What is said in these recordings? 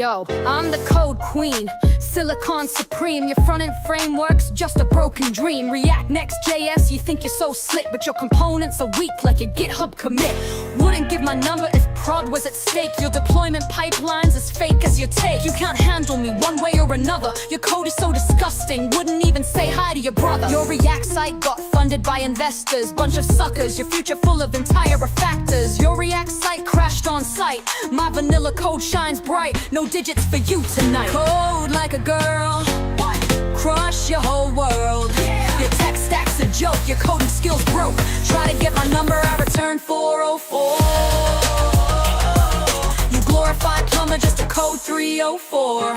Yo, I'm the code queen, Silicon Supreme. Your front-end framework's just a broken dream. React Next.js, you think you're so slick, but your components are weak like a GitHub commit. Wouldn't give my number if prod was at stake. Your deployment pipeline's as fake as your take. You can't handle me one way or another. Your code is so disgusting, wouldn't even say hi to your brother. Your React site got funded by investors, bunch of suckers. Your future full of entire refactors. Your React site crashed on site. My vanilla code shines bright. No digits for you tonight. Code like a girl, crush your whole world. Your tech stack's a joke, your coding skills broke. Try to get my number, I return 404. You glorified plumber, just a code 304.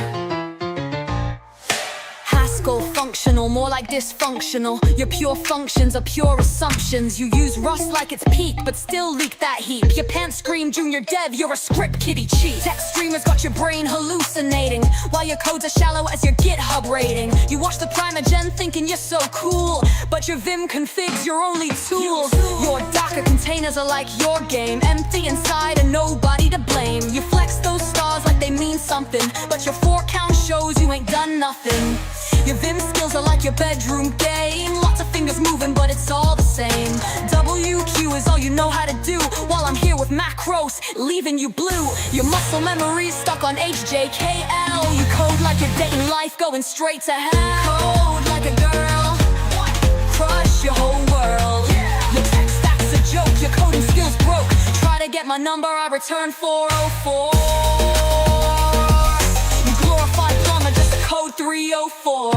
Haskell functional, more like dysfunctional. Your pure functions are pure assumptions. You use Rust like it's peak, but still leak that heap. Your pants scream junior dev, you're a script kiddie cheat. Tech streamers got your brain hallucinating, while your codes are shallow as your GitHub rating. You watch the Primer-Gen thinking you're so cool, but your Vim config's your only tool. Your Docker containers are like your game, empty inside and nobody to blame. You flex those stars like they mean something, but your 4 count shows you ain't done nothing. Your Vim skills are like your bedroom game. Lots of fingers moving, but it's all the same. WQ is all you know how to do, while I'm here with macros, leaving you blue. Your muscle memory's stuck on HJKL. You code like you're dating life, going straight to hell. Code like a girl, crush your whole world. Your tech stack's a joke, your coding skills broke. Try to get my number, I return 404. Code 304.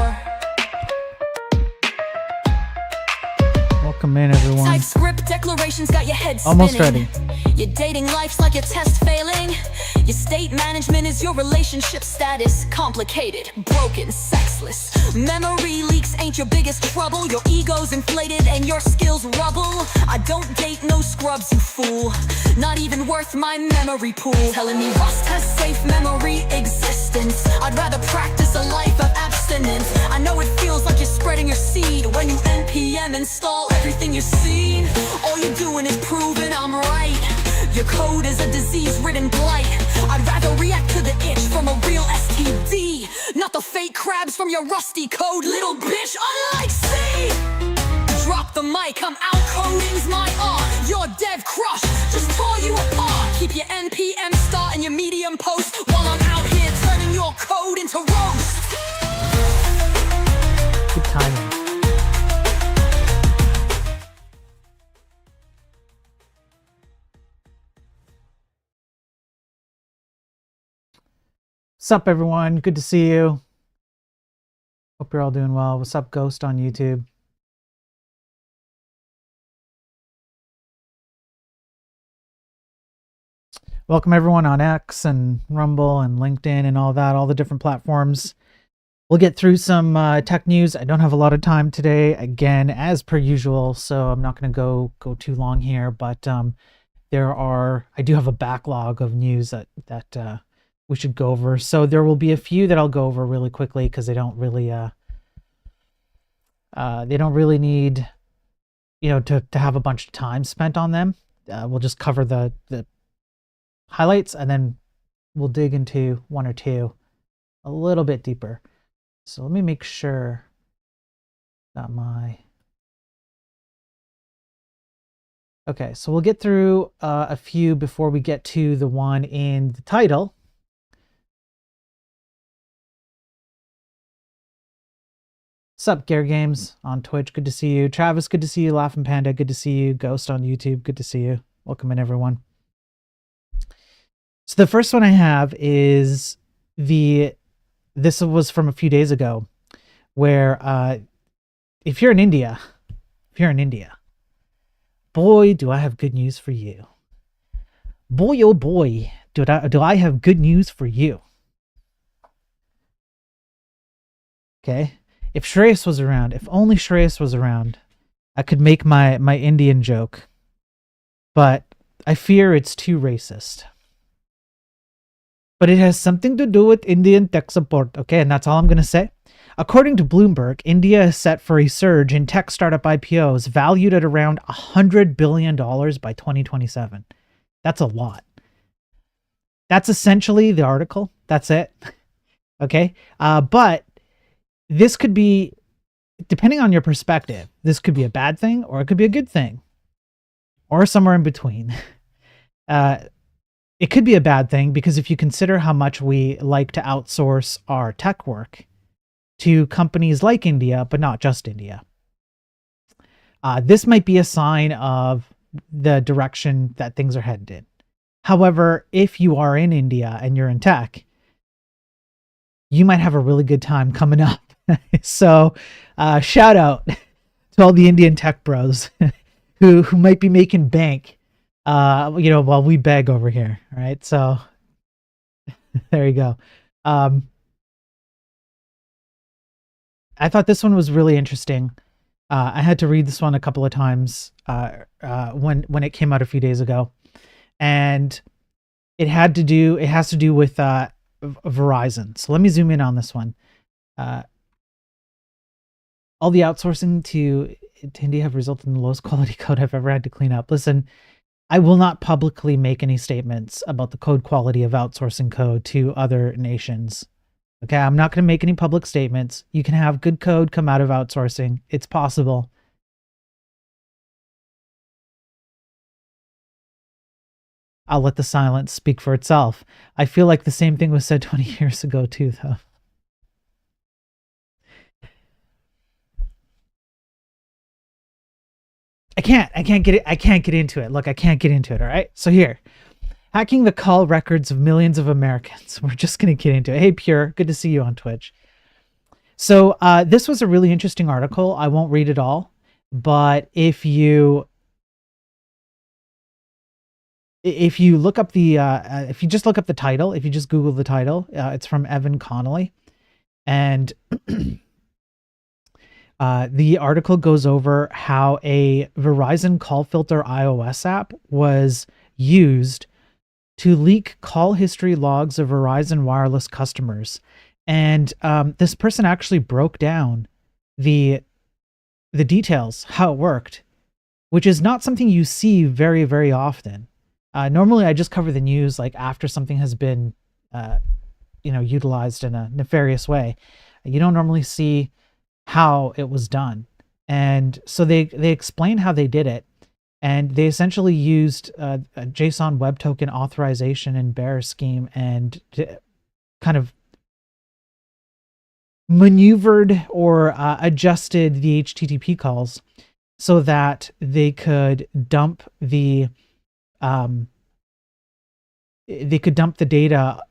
Welcome in, everyone. TypeScript declarations got your head spinning. Almost ready. Your dating life's like your test failing. Your state management is your relationship status. Complicated, broken, sexless. Memory leaks ain't your biggest trouble. Your ego's inflated and your skills rubble. I don't date no scrubs, you fool. Not even worth my memory pool. Telling me Rust has safe memory existence. I'd rather practice a life of abstinence. I know it feels like you're spreading your seed when you npm install everything you've seen. All you're doing is proving I'm right. Your code is a disease-ridden blight. I'd rather react to the itch from a real STD, not the fake crabs from your rusty code, little bitch. Unlike C, drop the mic, I'm out. Coding's my art. Your dev crush just tore you apart. Keep your npm start and your medium post, while I'm out here turning your code into roast. Good timing. What's up, everyone? Good to see you. Hope you're all doing well. What's up, Ghost on YouTube? Welcome everyone on X and Rumble and LinkedIn and all that, all the different platforms. We'll get through some tech news. I don't have a lot of time today, again, as per usual, so I'm not going to go too long here, but I do have a backlog of news that we should go over. So there will be a few that I'll go over really quickly because they don't really need, to have a bunch of time spent on them. We'll just cover the highlights, and then we'll dig into one or two a little bit deeper. So let me make sure that okay, so we'll get through a few before we get to the one in the title. What's up, Gare Games on Twitch? Good to see you. Travis, good to see you. Laughing Panda, good to see you. Ghost on YouTube, good to see you. Welcome in, everyone. So the first one I have is this was from a few days ago, where if you're in India, boy, do I have good news for you. Boy, oh boy, do I have good news for you. Okay. If Shreyas was around, if only Shreyas was around, I could make my Indian joke, but I fear it's too racist. But it has something to do with Indian tech support, okay? And that's all I'm going to say. According to Bloomberg, India is set for a surge in tech startup IPOs valued at around $100 billion by 2027. That's a lot. That's essentially the article. That's it. Okay. But this could be, depending on your perspective, this could be a bad thing or it could be a good thing or somewhere in between. It could be a bad thing because if you consider how much we like to outsource our tech work to companies like India, but not just India, this might be a sign of the direction that things are headed in. However, if you are in India and you're in tech, you might have a really good time coming up. So shout out to all the Indian tech bros who might be making bank, while we beg over here. All right. So there you go. I thought this one was really interesting. I had to read this one a couple of times when it came out a few days ago, and it has to do with Verizon. So let me zoom in on this one. All the outsourcing to India have resulted in the lowest quality code I've ever had to clean up. Listen, I will not publicly make any statements about the code quality of outsourcing code to other nations. Okay, I'm not going to make any public statements. You can have good code come out of outsourcing. It's possible. I'll let the silence speak for itself. I feel like the same thing was said 20 years ago too, though. I can't get into it. Look, I can't get into it, all right? So here, hacking the call records of millions of Americans. We're just going to get into it. Hey, Pure, good to see you on Twitch. So this was a really interesting article. I won't read it all, but if you look up if you just look up the title, if you just Google the title, it's from Evan Connolly, and the article goes over how a Verizon call filter iOS app was used to leak call history logs of Verizon wireless customers. And this person actually broke down the details, how it worked, which is not something you see very, very often. Normally, I just cover the news like after something has been, utilized in a nefarious way. You don't normally see how it was done. And so they explain how they did it. And they essentially used a JSON Web Token authorization and bearer scheme and kind of maneuvered or adjusted the HTTP calls so that they could dump the data,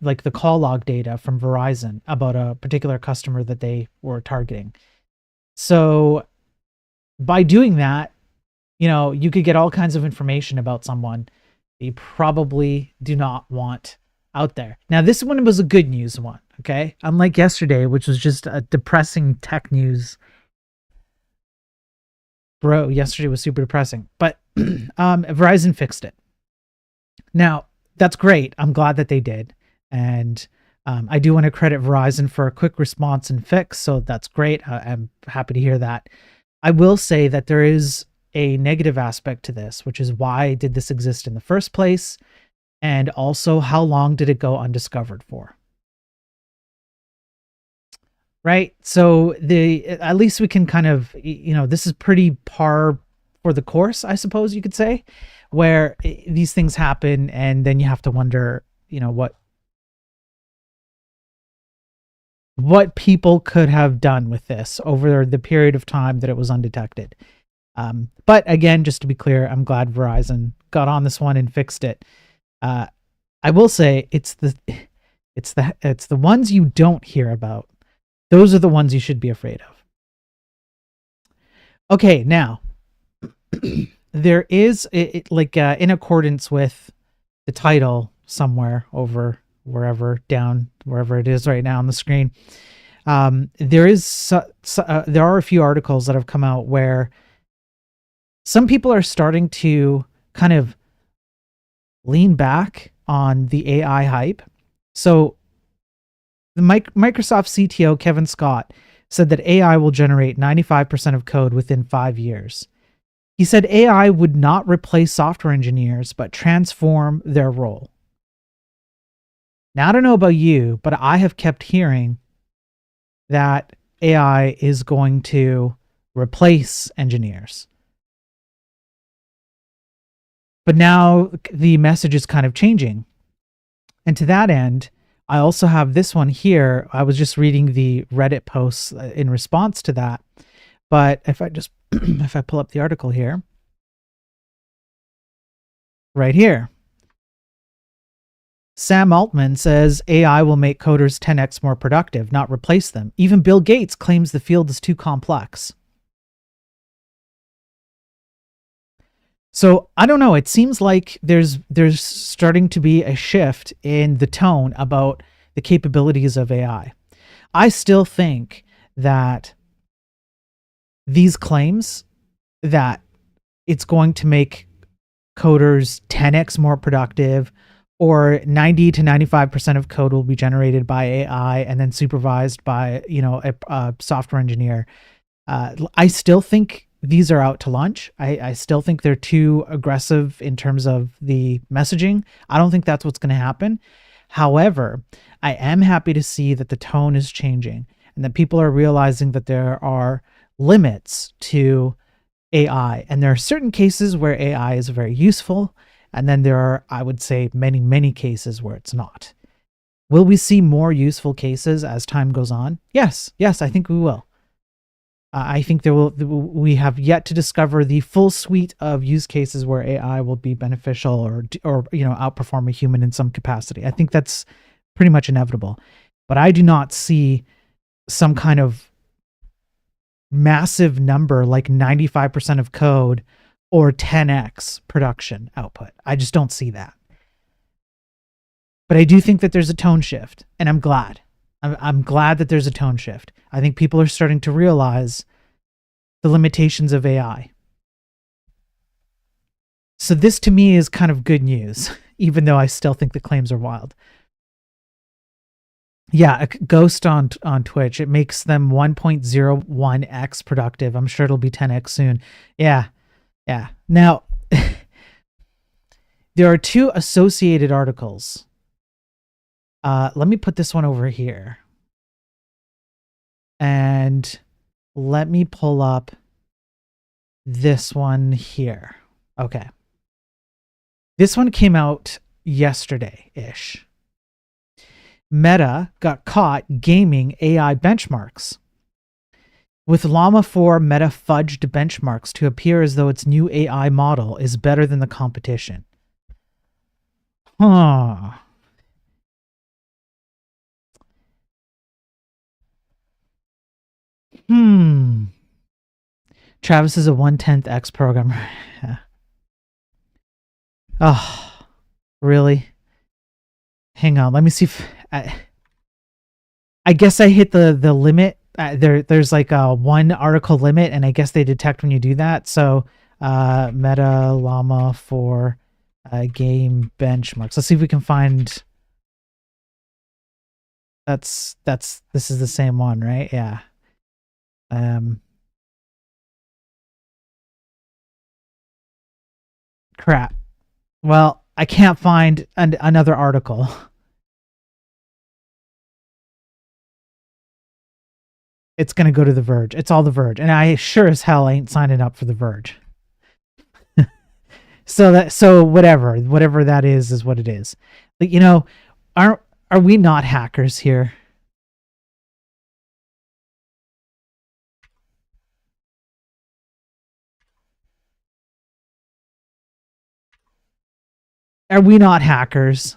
like the call log data from Verizon about a particular customer that they were targeting. So by doing that, you could get all kinds of information about someone that you probably do not want out there. Now, this one was a good news one, okay? Unlike yesterday, which was just a depressing tech news. Bro, yesterday was super depressing. But Verizon fixed it. Now, that's great. I'm glad that they did. And I do want to credit Verizon for a quick response and fix, so that's great. I'm happy to hear that. I will say that there is a negative aspect to this, which is why did this exist in the first place? And also, how long did it go undiscovered for? Right? So at least we can kind of, this is pretty par for the course, I suppose you could say, where these things happen and then you have to wonder, what people could have done with this over the period of time that it was undetected. But again, just to be clear, I'm glad Verizon got on this one and fixed it. I will say it's the ones you don't hear about. Those are the ones you should be afraid of. Okay, now there is in accordance with the title somewhere over wherever it is right now on the screen. There are a few articles that have come out where some people are starting to kind of lean back on the AI hype. So the Microsoft CTO, Kevin Scott, said that AI will generate 95% of code within 5 years. He said AI would not replace software engineers, but transform their role. Now, I don't know about you, but I have kept hearing that AI is going to replace engineers. But now the message is kind of changing. And to that end, I also have this one here. I was just reading the Reddit posts in response to that. But if I just if I pull up the article here, right here, Sam Altman says AI will make coders 10x more productive, not replace them. Even Bill Gates claims the field is too complex. So I don't know. It seems like there's starting to be a shift in the tone about the capabilities of AI. I still think that these claims that it's going to make coders 10x more productive, or 90 to 95% of code will be generated by AI and then supervised by, a software engineer. I still think these are out to lunch. I still think they're too aggressive in terms of the messaging. I don't think that's what's going to happen. However, I am happy to see that the tone is changing and that people are realizing that there are limits to AI. And there are certain cases where AI is very useful. And then there are, I would say, many, many cases where it's not. Will we see more useful cases as time goes on? Yes, I think we will. I think we have yet to discover the full suite of use cases where AI will be beneficial or outperform a human in some capacity. I think that's pretty much inevitable. But I do not see some kind of massive number like 95% of code or 10x production output. I just don't see that. But I do think that there's a tone shift, and I'm glad. I'm glad that there's a tone shift. I think people are starting to realize the limitations of AI. So this to me is kind of good news, even though I still think the claims are wild. Yeah, a Ghost on Twitch, it makes them 1.01x productive. I'm sure it'll be 10x soon. Yeah. Now, there are two associated articles. Let me put this one over here. And let me pull up this one here. Okay. This one came out yesterday-ish. Meta got caught gaming AI benchmarks. With Llama 4, Meta fudged benchmarks to appear as though its new AI model is better than the competition. Huh. Travis is a 1/10 X programmer. Oh, really? Hang on, let me see if I guess I hit the limit. There's like a one article limit, and I guess they detect when you do that. So Meta Llama for game benchmarks. Let's see if we can find. This is the same one, right? Yeah. Crap. Well, I can't find another article. It's gonna go to The Verge. It's all The Verge, and I sure as hell ain't signing up for The Verge. so whatever that is what it is. But are we not hackers here? Are we not hackers?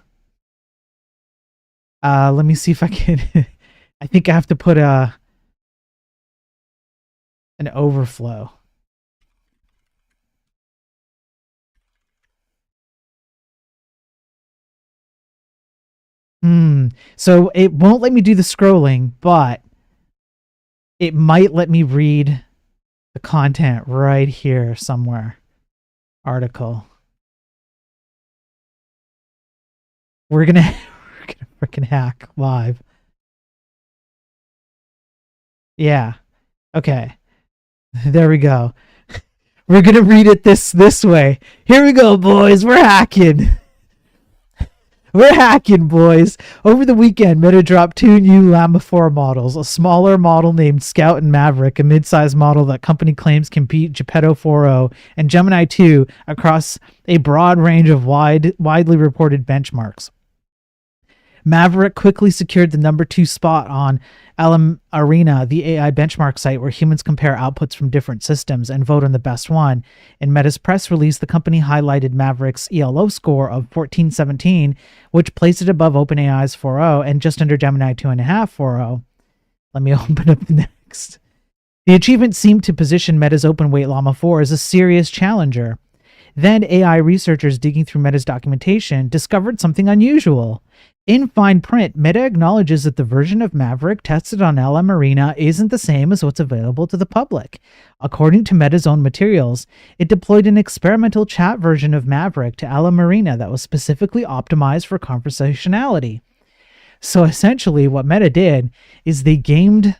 Let me see if I can. I think I have to put an overflow. So it won't let me do the scrolling, but it might let me read the content right here somewhere. Article. We're gonna freaking hack live. Yeah. Okay. There we go. We're gonna read it this way. Here we go, boys. We're hacking. We're hacking, boys. Over the weekend, Meta dropped 2 new Llama 4 models, a smaller model named Scout and Maverick, a mid-sized model that company claims can beat Geppetto 4o and Gemini 2 across a broad range of widely reported benchmarks. Maverick quickly secured the number 2 spot on LM Arena, the AI benchmark site where humans compare outputs from different systems and vote on the best one. In Meta's press release, the company highlighted Maverick's ELO score of 1417, which placed it above OpenAI's 4.0 and just under Gemini 2.5 4.0. Let me open up the next. The achievement seemed to position Meta's open-weight Llama 4 as a serious challenger. Then AI researchers digging through Meta's documentation discovered something unusual. In fine print, Meta acknowledges that the version of Maverick tested on LM Arena isn't the same as what's available to the public. According to Meta's own materials, it deployed an experimental chat version of Maverick to LM Arena that was specifically optimized for conversationality. So essentially what Meta did is they gamed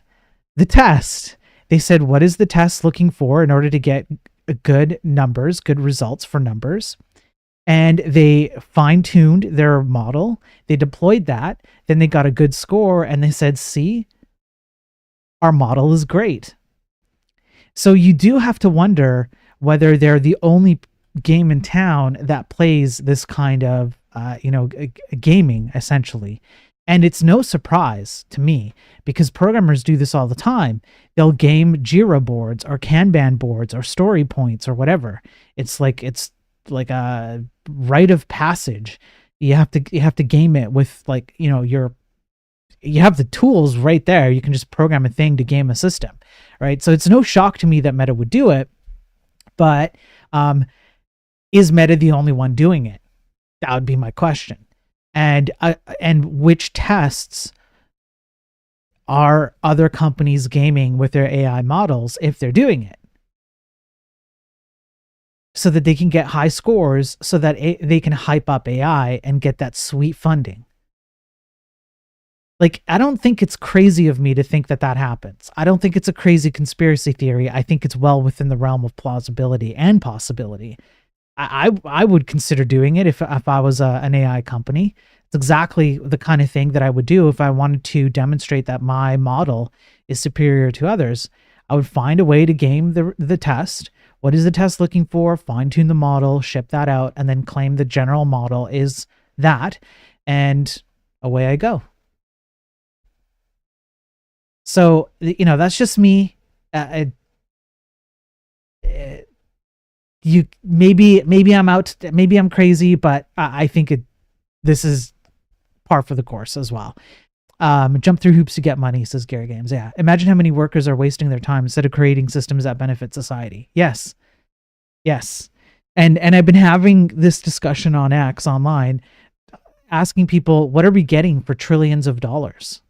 the test. They said, what is the test looking for in order to get good numbers, good results for numbers? And they fine-tuned their model. They deployed that. Then they got a good score and they said, see, our model is great. So you do have to wonder whether they're the only game in town that plays this kind of, gaming, essentially. And it's no surprise to me because programmers do this all the time. They'll game Jira boards or Kanban boards or story points or whatever. It's like a rite of passage. You have to game it with you have the tools right there. You can just program a thing to game a system, right? So it's no shock to me that Meta would do it, but is Meta the only one doing it? That would be my question. And which tests are other companies gaming with their AI models if they're doing it? So that they can get high scores so that they can hype up AI and get that sweet funding. Like, I don't think it's crazy of me to think that happens. I don't think it's a crazy conspiracy theory. I think it's well within the realm of plausibility and possibility. I would consider doing it if I was an AI company. It's exactly the kind of thing that I would do if I wanted to demonstrate that my model is superior to others. I would find a way to game the test. What is the test looking for? Fine-tune the model, ship that out, and then claim the general model is that, and away I go. So, that's just me. Maybe I'm out, maybe I'm crazy, but I think this is par for the course as well. Jump through hoops to get money, says Gary Games. Yeah. Imagine how many workers are wasting their time instead of creating systems that benefit society. Yes. And I've been having this discussion on X online, asking people, what are we getting for trillions of dollars?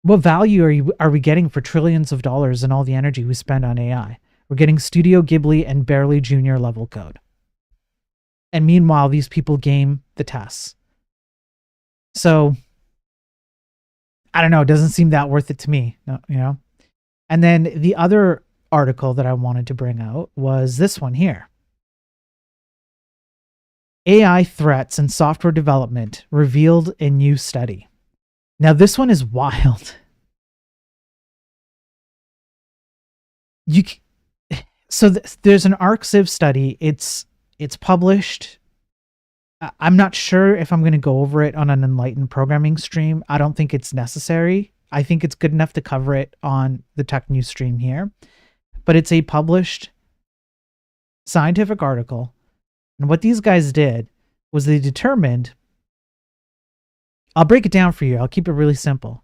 What value are we getting for trillions of dollars and all the energy we spend on AI? We're getting Studio Ghibli and barely junior level code. And meanwhile, these people game the tests. So I don't know. It doesn't seem that worth it to me, And then the other article that I wanted to bring out was this one here. AI threats in software development revealed in new study. Now, this one is wild. There's an ArcSiv study. It's published. I'm not sure if I'm going to go over it on an Enlightened Programming stream. I don't think it's necessary. I think it's good enough to cover it on the Tech News stream here. But it's a published scientific article. And what these guys did was they determined, I'll break it down for you. I'll keep it really simple.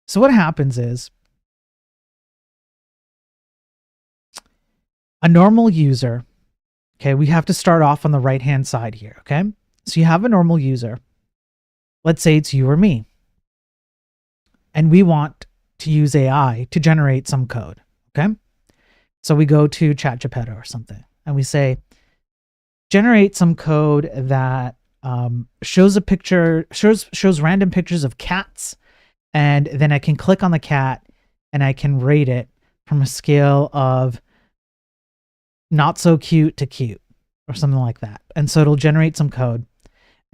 So what happens is a normal user, okay, we have to start off on the right-hand side here, okay? So you have a normal user. Let's say it's you or me. And we want to use AI to generate some code, okay? So we go to ChatGPT or something, and we say, generate some code that shows a picture, shows random pictures of cats, and then I can click on the cat and I can rate it from a scale of not so cute to cute or something like that. And so it'll generate some code.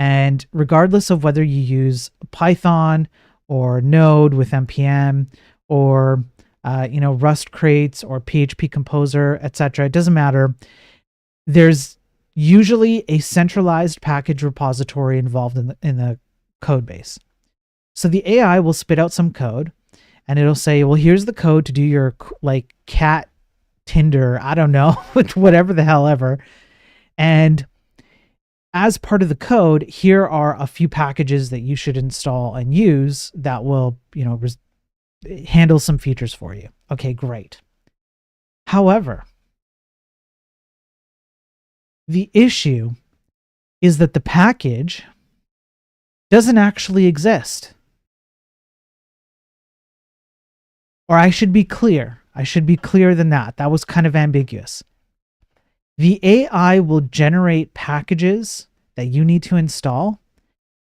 And regardless of whether you use Python or Node with npm or Rust crates or PHP Composer, etc., it doesn't matter. There's usually a centralized package repository involved in the code base. So the AI will spit out some code and it'll say, well, here's the code to do your like cat Tinder, I don't know, whatever the hell ever. And as part of the code, here are a few packages that you should install and use that will, handle some features for you. Okay, great. However, the issue is that the package doesn't actually exist. Or I should be clearer than that. That was kind of ambiguous. The AI will generate packages that you need to install,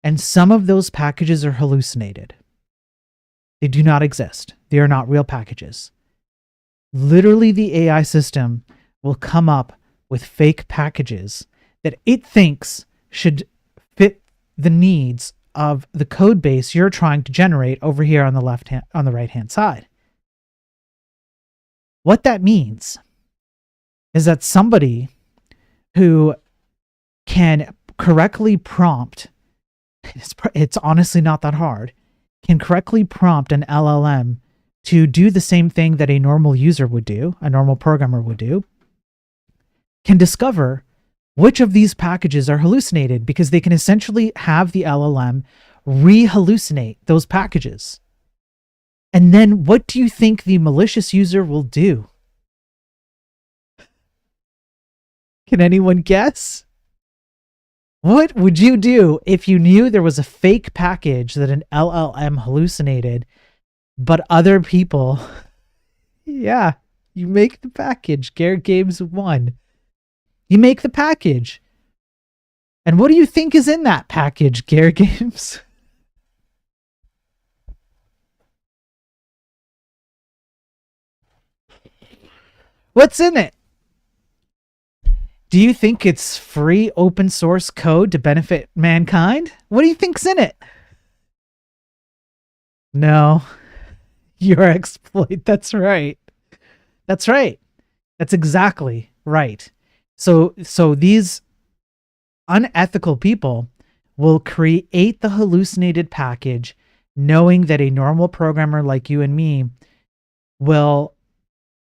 and some of those packages are hallucinated. They do not exist. They are not real packages. Literally, the AI system will come up with fake packages that it thinks should fit the needs of the code base you're trying to generate over here on the right-hand side. What that means is that somebody who can correctly prompt, it's honestly not that hard, can correctly prompt an LLM to do the same thing that a normal user would do, a normal programmer would do, can discover which of these packages are hallucinated because they can essentially have the LLM re-hallucinate those packages. And then what do you think the malicious user will do? Can anyone guess? What would you do if you knew there was a fake package that an LLM hallucinated, but other people... Yeah, you make the package. Garrett Games won. You make the package. And what do you think is in that package, Garrett Games? What's in it? Do you think it's free open source code to benefit mankind? What do you think's in it? No. Your exploit. That's right. That's right. That's exactly right. So these unethical people will create the hallucinated package knowing that a normal programmer like you and me will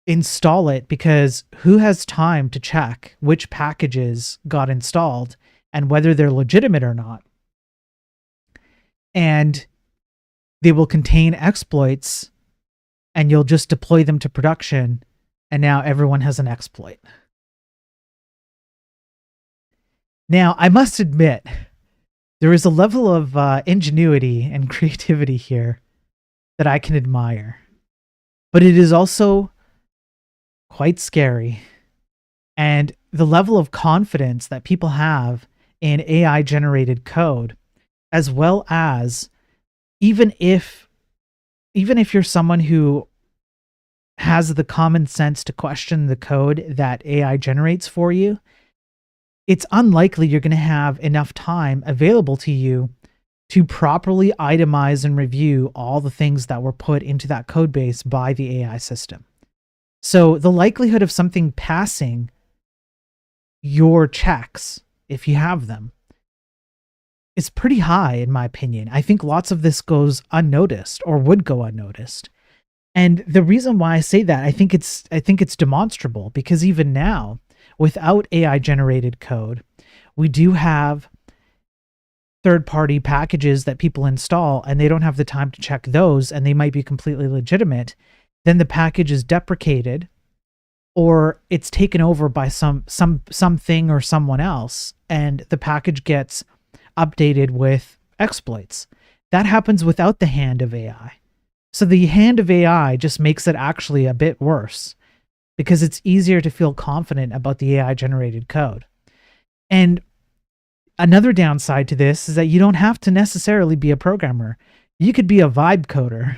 install it, because who has time to check which packages got installed and whether they're legitimate or not? And they will contain exploits, and you'll just deploy them to production, and now everyone has an exploit. Now, I must admit, there is a level of ingenuity and creativity here that I can admire, but it is also quite scary. And the level of confidence that people have in AI generated code, as well as even if you're someone who has the common sense to question the code that AI generates for you, it's unlikely you're going to have enough time available to you to properly itemize and review all the things that were put into that code base by the AI system. So the likelihood of something passing your checks, if you have them, is pretty high, in my opinion. I think lots of this goes unnoticed, or would go unnoticed. And the reason why I say that, I think it's demonstrable, because even now, without AI generated code, we do have third-party packages that people install, and they don't have the time to check those, and they might be completely legitimate. Then the package is deprecated, or it's taken over by something or someone else, and the package gets updated with exploits. That happens without the hand of AI. So the hand of AI just makes it actually a bit worse, because it's easier to feel confident about the AI generated code. And another downside to this is that you don't have to necessarily be a programmer. You could be a vibe coder.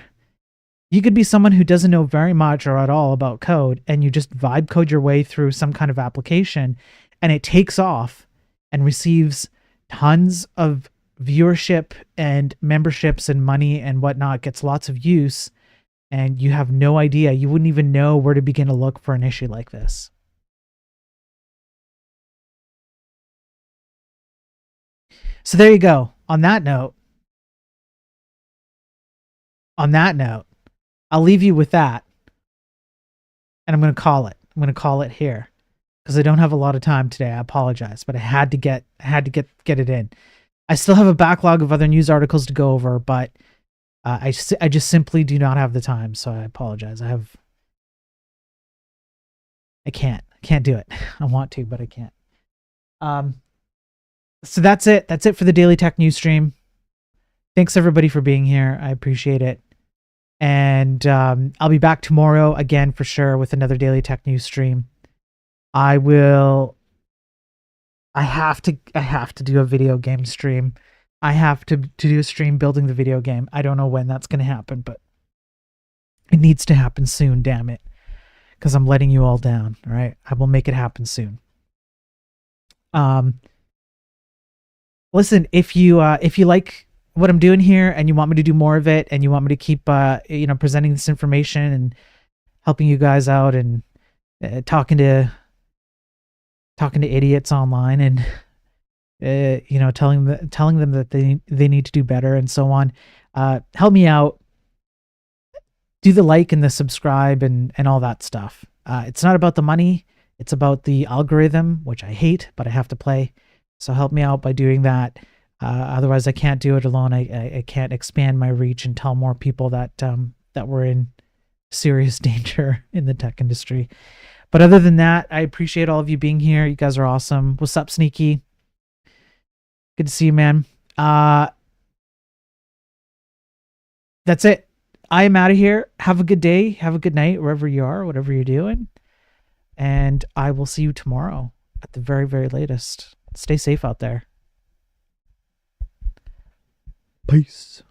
You could be someone who doesn't know very much or at all about code, and you just vibe code your way through some kind of application, and it takes off and receives tons of viewership and memberships and money and whatnot, gets lots of use, and you have no idea. You wouldn't even know where to begin to look for an issue like this. So there you go. On that note, I'll leave you with that. And I'm going to call it. I'm going to call it here because I don't have a lot of time today. I apologize, but I had to get it in. I still have a backlog of other news articles to go over, but I just simply do not have the time. So I apologize. I can't do it. I want to, but I can't. So that's it. That's it for the Daily Tech News stream. Thanks everybody for being here. I appreciate it. And I'll be back tomorrow again for sure with another Daily Tech News stream. I have to do a video game stream. I have to do a stream building the video game. I don't know when that's going to happen, but it needs to happen soon, damn it. Because I'm letting you all down, all right? I will make it happen soon. Listen, if you like what I'm doing here and you want me to do more of it and you want me to keep presenting this information and helping you guys out and talking to idiots online and telling them that they need to do better and so on, help me out. Do the like and the subscribe and all that stuff. It's not about the money, it's about the algorithm, which I hate, but I have to play. So help me out by doing that. Otherwise I can't do it alone. I can't expand my reach and tell more people that we're in serious danger in the tech industry. But other than that, I appreciate all of you being here. You guys are awesome. What's up, Sneaky? Good to see you, man. That's it. I am out of here. Have a good day. Have a good night, wherever you are, whatever you're doing. And I will see you tomorrow at the very, very latest. Stay safe out there. Peace.